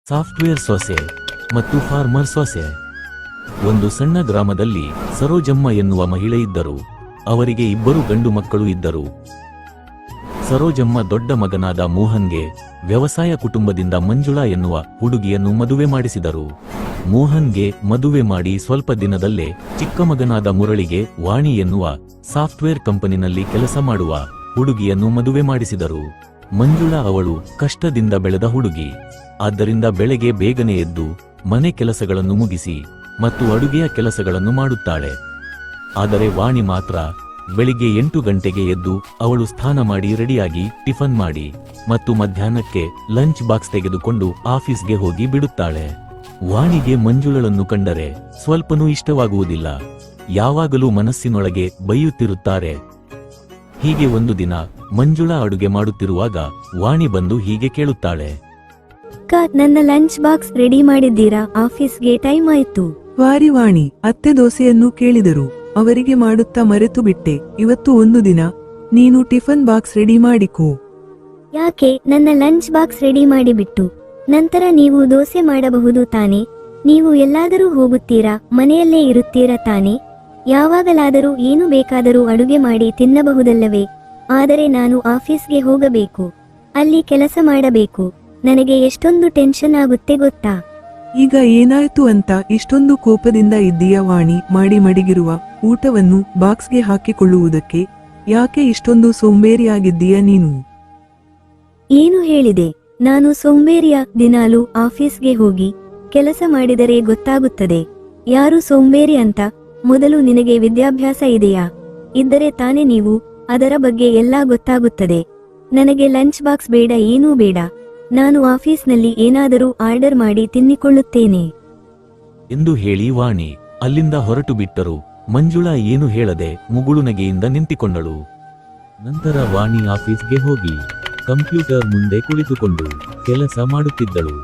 Software ಸೊಸೆ ಮತ್ತು farmer ಸೊಸೆ. ಒಂದು ಸಣ್ಣ ಗ್ರಾಮದಲ್ಲಿ ಸರೋಜಮ್ಮ ಎನ್ನುವ ಮಹಿಳೆ ಇದ್ದರು. ಅವರಿಗೆ 2 ಗಂಡು ಮಕ್ಕಳು ಇದ್ದರು. ಸರೋಜಮ್ಮ ದೊಡ್ಡ ಮಗನಾದ ಮೋಹನ್ಗೆ ವ್ಯವಸಾಯ ಕುಟುಂಬದಿಂದ ಮಂಜುಳಾ ಎನ್ನುವ ಹುಡುಗಿಯನ್ನು ಮದುವೆ ಮಾಡಿಸಿದರು. ಮೋಹನ್ಗೆ ಮದುವೆ ಮಾಡಿ ಸ್ವಲ್ಪ ದಿನದಲ್ಲೇ ಚಿಕ್ಕ ಮಗನಾದ ಮುರಳಿಗೆ ವಾಣಿ ಎನ್ನುವ ಸಾಫ್ಟ್ವೇರ್ ಕಂಪನಿನಲ್ಲಿ ಕೆಲಸ ಮಾಡುವ ಹುಡುಗಿಯನ್ನು ಮದುವೆ ಮಾಡಿಸಿದರು. ಮಂಜುಳಾ ಅವಳು ಕಷ್ಟದಿಂದ ಬೆಳೆದ ಹುಡುಗಿ. ಆದ್ದರಿಂದ ಬೆಳಗ್ಗೆ ಬೇಗನೆ ಎದ್ದು ಮನೆ ಕೆಲಸಗಳನ್ನು ಮುಗಿಸಿ ಮತ್ತು ಅಡುಗೆಯ ಕೆಲಸಗಳನ್ನು ಮಾಡುತ್ತಾಳೆ. ಆದರೆ ವಾಣಿ ಮಾತ್ರ ಬೆಳಿಗ್ಗೆ 8 ಗಂಟೆಗೆ ಎದ್ದು ಅವಳು ಸ್ನಾನ ಮಾಡಿ ರೆಡಿಯಾಗಿ ಟಿಫನ್ ಮಾಡಿ ಮತ್ತು ಮಧ್ಯಾಹ್ನಕ್ಕೆ ಲಂಚ್ ಬಾಕ್ಸ್ ತೆಗೆದುಕೊಂಡು ಆಫೀಸ್ಗೆ ಹೋಗಿ ಬಿಡುತ್ತಾಳೆ. ವಾಣಿಗೆ ಮಂಜುಳಳನ್ನು ಕಂಡರೆ ಸ್ವಲ್ಪನೂ ಇಷ್ಟವಾಗುವುದಿಲ್ಲ. ಯಾವಾಗಲೂ ಮನಸ್ಸಿನೊಳಗೆ ಬೈಯುತ್ತಿರುತ್ತಾರೆ. ಹೀಗೆ ಒಂದು ದಿನ ಮಂಜುಳಾ ಅಡುಗೆ ಮಾಡುತ್ತಿರುವಾಗ ವಾಣಿ ಬಂದು ಹೀಗೆ ಕೇಳುತ್ತಾಳೆ. ಅಕ್ಕ, ನನ್ನ ಲಂಚ್ ಬಾಕ್ಸ್ ರೆಡಿ ಮಾಡಿದ್ದೀರಾ? ಆಫೀಸ್ಗೆ ಟೈಮ್ ಆಯ್ತು. ವಾರಿ ವಾಣಿ, ಅತ್ತೆ ದೋಸೆಯನ್ನು ಕೇಳಿದರು. ಅವರಿಗೆ ಮಾಡುತ್ತಾ ಮರೆತು ಬಿಟ್ಟೆ. ಇವತ್ತು ಒಂದು ದಿನ ನೀನು ಟಿಫನ್ ಬಾಕ್ಸ್ ರೆಡಿ ಮಾಡಿಕೋ. ಯಾಕೆ? ನನ್ನ ಲಂಚ್ ಬಾಕ್ಸ್ ರೆಡಿ ಮಾಡಿಬಿಟ್ಟು ನಂತರ ನೀವು ದೋಸೆ ಮಾಡಬಹುದು ತಾನೆ? ನೀವು ಎಲ್ಲಾದರೂ ಹೋಗುತ್ತೀರಾ? ಮನೆಯಲ್ಲೇ ಇರುತ್ತೀರಾ ತಾನೆ? ಯಾವಾಗಲಾದರೂ ಏನು ಬೇಕಾದರೂ ಅಡುಗೆ ಮಾಡಿ ತಿನ್ನಬಹುದಲ್ಲವೇ? ಆದರೆ ನಾನು ಆಫೀಸ್ಗೆ ಹೋಗಬೇಕು, ಅಲ್ಲಿ ಕೆಲಸ ಮಾಡಬೇಕು. ನನಗೆ ಎಷ್ಟೊಂದು ಟೆನ್ಷನ್ ಆಗುತ್ತೆ ಗೊತ್ತಾ? ಈಗ ಏನಾಯ್ತು ಅಂತ ಇಷ್ಟೊಂದು ಕೋಪದಿಂದ ಇದ್ದೀಯ ವಾಣಿ? ಮಾಡಿ ಮಡಿಗಿರುವ ಊಟವನ್ನು ಬಾಕ್ಸ್ಗೆ ಹಾಕಿಕೊಳ್ಳುವುದಕ್ಕೆ ಯಾಕೆ ಇಷ್ಟೊಂದು ಸೋಂಬೇರಿಯಾಗಿದ್ದೀಯ ನೀನು? ಏನು ಹೇಳಿದೆ? ನಾನು ಸೋಂಬೇರಿಯ? ದಿನಾಲೂ ಆಫೀಸ್ಗೆ ಹೋಗಿ ಕೆಲಸ ಮಾಡಿದರೆ ಗೊತ್ತಾಗುತ್ತದೆ ಯಾರು ಸೋಂಬೇರಿ ಅಂತ. ಮೊದಲು ನಿನಗೆ ವಿದ್ಯಾಭ್ಯಾಸ ಇದೆಯಾ? ಇದ್ದರೆ ತಾನೇ ನೀವು ಅದರ ಬಗ್ಗೆ ಎಲ್ಲ ಗೊತ್ತಾಗುತ್ತದೆ. ನನಗೆ ಲಂಚ್ ಬಾಕ್ಸ್ ಬೇಡ, ಏನೂ ಬೇಡ. ನಾನು ಆಫೀಸ್ನಲ್ಲಿ ಏನಾದರೂ ಆರ್ಡರ್ ಮಾಡಿ ತಿನ್ನಿಕೊಳ್ಳುತ್ತೇನೆ ಎಂದು ಹೇಳಿ ವಾಣಿ ಅಲ್ಲಿಂದ ಹೊರಟು ಬಿಟ್ಟರು. ಮಂಜುಳಾ ಏನು ಹೇಳದೆ ಮುಗುಳುನಗೆಯಿಂದ ನಿಂತಿಕೊಂಡಳು. ನಂತರ ವಾಣಿ ಆಫೀಸ್ಗೆ ಹೋಗಿ ಕಂಪ್ಯೂಟರ್ ಮುಂದೆ ಕುಳಿತುಕೊಂಡು ಕೆಲಸ ಮಾಡುತ್ತಿದ್ದಳು.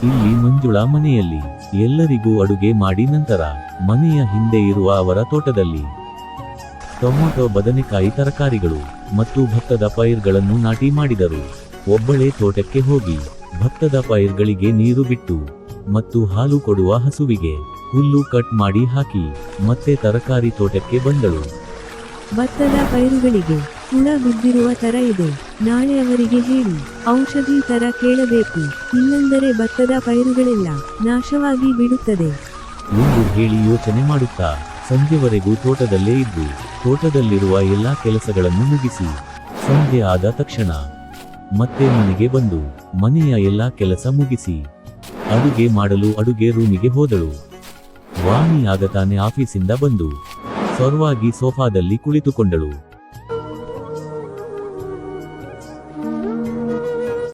ಇಲ್ಲಿ ಮಂಜುಳಾ ಮನೆಯಲ್ಲಿ ಎಲ್ಲರಿಗೂ ಅಡುಗೆ ಮಾಡಿ ನಂತರ ಮನೆಯ ಹಿಂದೆ ಇರುವ ಅವರ ತೋಟದಲ್ಲಿ ಟೊಮೊಟೊ, ಬದನೆಕಾಯಿ, ತರಕಾರಿಗಳು ಮತ್ತು ಭತ್ತದ ಪೈರ್ಗಳನ್ನು ನಾಟಿ ಮಾಡಿದರು. ಒಬ್ಬಳೇ ತೋಟಕ್ಕೆ ಹೋಗಿ ಭತ್ತದ ಪೈರ್ಗಳಿಗೆ ನೀರು ಬಿಟ್ಟು ಮತ್ತು ಹಾಲು ಕೊಡುವ ಹಸುವಿಗೆ ಹುಲ್ಲು ಕಟ್ ಮಾಡಿ ಹಾಕಿ ಮತ್ತೆ ತರಕಾರಿ ತೋಟಕ್ಕೆ ಬಂದಳು. ಭತ್ತದ ಪೈರುಗಳಿಗೆ ಹುಳ ಬಿದ್ದಿರುವ ತರ ಇದೆ. ನಾಳೆ ಅವರಿಗೆ ಹೇಳಿ ಔಷಧಿ ತರ ಕೇಳಬೇಕು, ಇಲ್ಲಂದರೆ ಭತ್ತದ ಪೈರುಗಳೆಲ್ಲ ನಾಶವಾಗಿ ಬಿಡುತ್ತದೆ ಎಂದು ಹೇಳಿ ಯೋಚನೆ ಮಾಡುತ್ತಾ ಸಂಜೆವರೆಗೂ ತೋಟದಲ್ಲೇ ಇದ್ದು ತೋಟದಲ್ಲಿರುವ ಎಲ್ಲಾ ಕೆಲಸಗಳನ್ನು ಮುಗಿಸಿ ಸಂಜೆ ಆದ ತಕ್ಷಣ ಮತ್ತೆ ಮನೆಗೆ ಬಂದು ಮನೆಯ ಎಲ್ಲಾ ಕೆಲಸ ಮುಗಿಸಿ ಅಡುಗೆ ಮಾಡಲು ಅಡುಗೆ ರೂಮಿಗೆ ಹೋದಳು. ವಾಣಿ ಆಗ ತಾನೇ ಆಫೀಸಿಂದ ಬಂದು ಸೊರವಾಗಿ ಸೋಫಾದಲ್ಲಿ ಕುಳಿತುಕೊಂಡಳು.